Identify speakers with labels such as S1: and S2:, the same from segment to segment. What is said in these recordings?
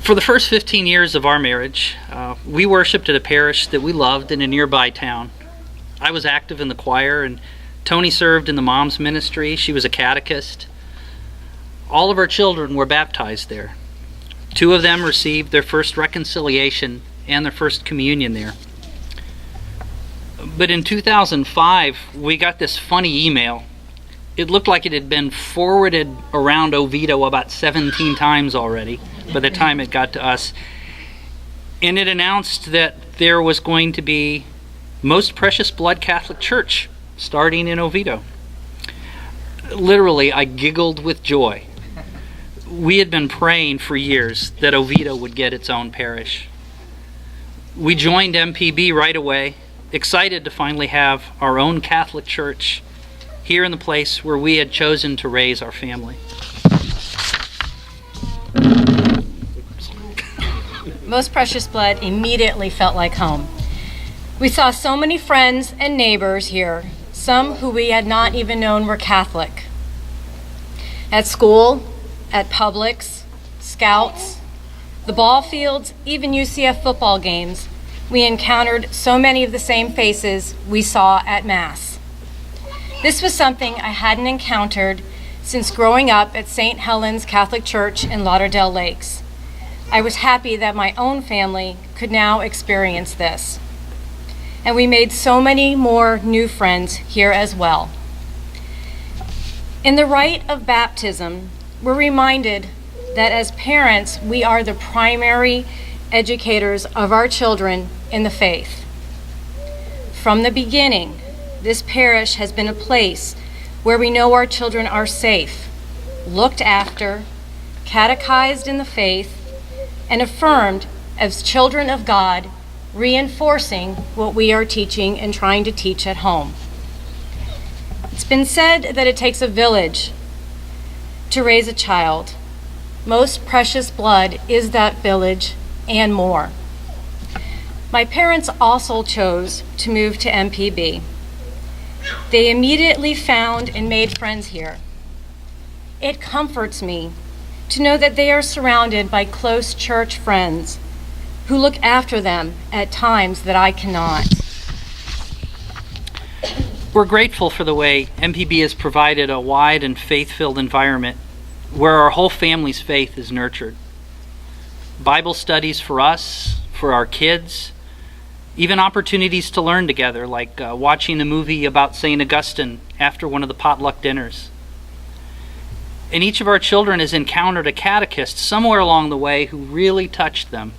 S1: For the first 15 years of our marriage, we worshiped at a parish that we loved in a nearby town. I was active in the choir, and Toni served in the mom's ministry. She was a catechist. All of our children were baptized there. 2 of them received their first reconciliation and their first communion there. But in 2005, we got this funny email. It looked like it had been forwarded around Oviedo about 17 times already by the time it got to us. And it announced that there was going to be Most Precious Blood Catholic Church starting in Oviedo. Literally, I giggled with joy. We had been praying for years that Oviedo would get its own parish. We joined MPB right away, excited to finally have our own Catholic church here in the place where we had chosen to raise our family.
S2: Most Precious Blood immediately felt like home. We saw so many friends and neighbors here, some who we had not even known were Catholic. At school, at Publix, Scouts, the ball fields, even UCF football games, we encountered so many of the same faces we saw at Mass. This was something I hadn't encountered since growing up at St. Helen's Catholic Church in Lauderdale Lakes. I was happy that my own family could now experience this. And we made so many more new friends here as well. In the rite of baptism, we're reminded that as parents, we are the primary educators of our children in the faith. From the beginning, this parish has been a place where we know our children are safe, looked after, catechized in the faith, and affirmed as children of God, reinforcing what we are teaching and trying to teach at home. It's been said that it takes a village to raise a child. Most Precious Blood is that village and more. My parents also chose to move to MPB. They immediately found and made friends here. It comforts me to know that they are surrounded by close church friends who look after them at times that I cannot.
S1: We're grateful for the way MPB has provided a wide and faith-filled environment where our whole family's faith is nurtured. Bible studies for us, for our kids, even opportunities to learn together, like watching a movie about St. Augustine after one of the potluck dinners. And each of our children has encountered a catechist somewhere along the way who really touched them.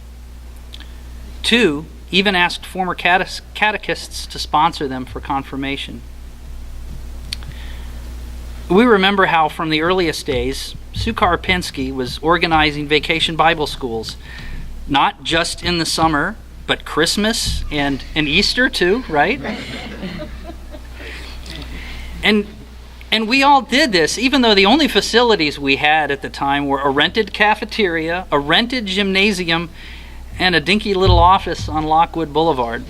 S1: 2 even asked former catechists to sponsor them for confirmation. We remember how from the earliest days, Sukar Pinsky was organizing vacation Bible schools, not just in the summer, but Christmas and Easter too, right? And we all did this, even though the only facilities we had at the time were a rented cafeteria, a rented gymnasium, and a dinky little office on Lockwood Boulevard.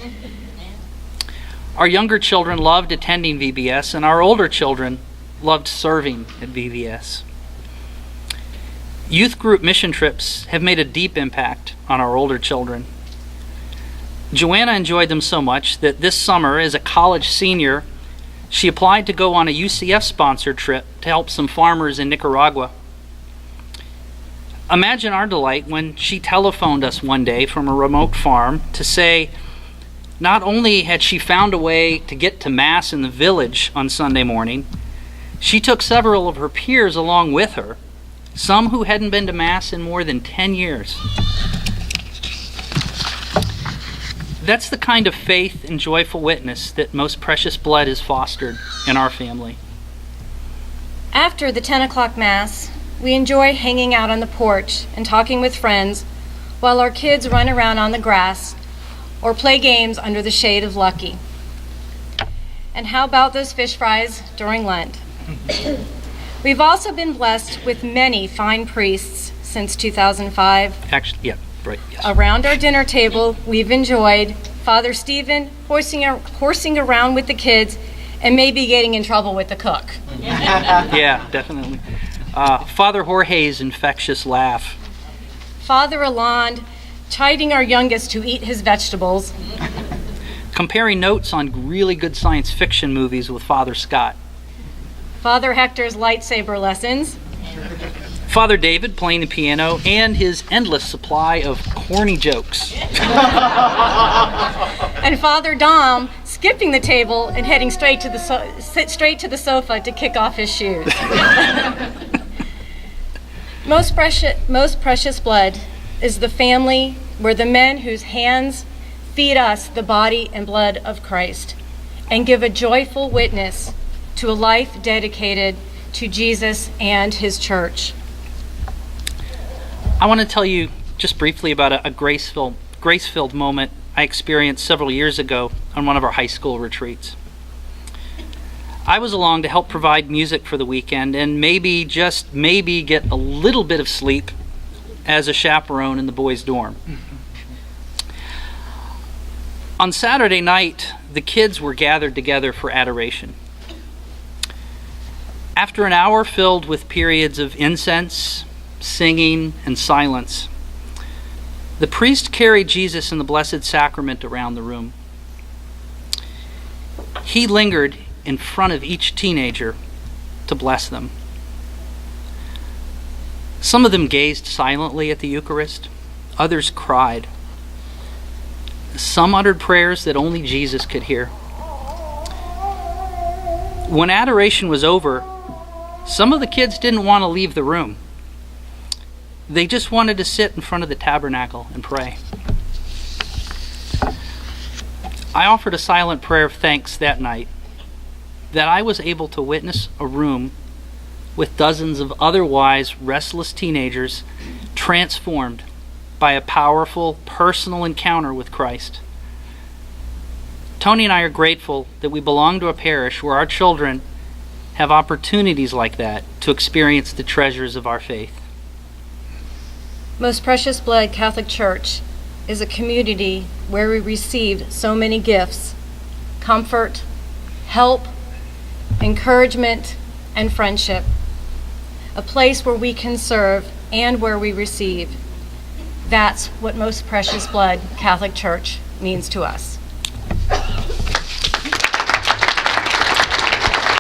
S1: Our younger children loved attending VBS, and our older children loved serving at VBS. Youth group mission trips have made a deep impact on our older children. Joanna enjoyed them so much that this summer, as a college senior, she applied to go on a UCF-sponsored trip to help some farmers in Nicaragua. Imagine our delight when she telephoned us one day from a remote farm to say not only had she found a way to get to Mass in the village on Sunday morning, she took several of her peers along with her, some who hadn't been to Mass in more than 10 years. That's the kind of faith and joyful witness that Most Precious Blood has fostered in our family.
S2: After the 10 o'clock Mass, we enjoy hanging out on the porch and talking with friends while our kids run around on the grass or play games under the shade of Lucky. And how about those fish fries during Lent? We've also been blessed with many fine priests since 2005.
S1: Actually, yeah, right. Yes.
S2: Around our dinner table, we've enjoyed Father Stephen horsing around with the kids and maybe getting in trouble with the cook.
S1: Yeah, definitely. Father Jorge's infectious laugh.
S2: Father Alond chiding our youngest to eat his vegetables,
S1: comparing notes on really good science fiction movies with Father Scott,
S2: Father Hector's lightsaber lessons,
S1: Father David playing the piano, and his endless supply of corny jokes.
S2: and Father Dom skipping the table and heading straight to the sofa to kick off his shoes. Most precious blood is the family where the men whose hands feed us the body and blood of Christ and give a joyful witness to a life dedicated to Jesus and his church.
S1: I want to tell you just briefly about a grace-filled moment I experienced several years ago on one of our high school retreats. I was along to help provide music for the weekend and maybe, just maybe, get a little bit of sleep as a chaperone in the boys' dorm. On Saturday night, the kids were gathered together for adoration. After an hour filled with periods of incense, singing, and silence, the priest carried Jesus in the Blessed Sacrament around the room. He lingered in front of each teenager to bless them. Some of them gazed silently at the Eucharist. Others cried. Some uttered prayers that only Jesus could hear. When adoration was over, some of the kids didn't want to leave the room. They just wanted to sit in front of the tabernacle and pray. I offered a silent prayer of thanks that night that I was able to witness a room with dozens of otherwise restless teenagers transformed by a powerful personal encounter with Christ. Toni and I are grateful that we belong to a parish where our children have opportunities like that to experience the treasures of our faith.
S2: Most Precious Blood Catholic Church is a community where we receive so many gifts: comfort, help, encouragement, and friendship. A place where we can serve and where we receive. That's what Most Precious Blood Catholic Church means to us.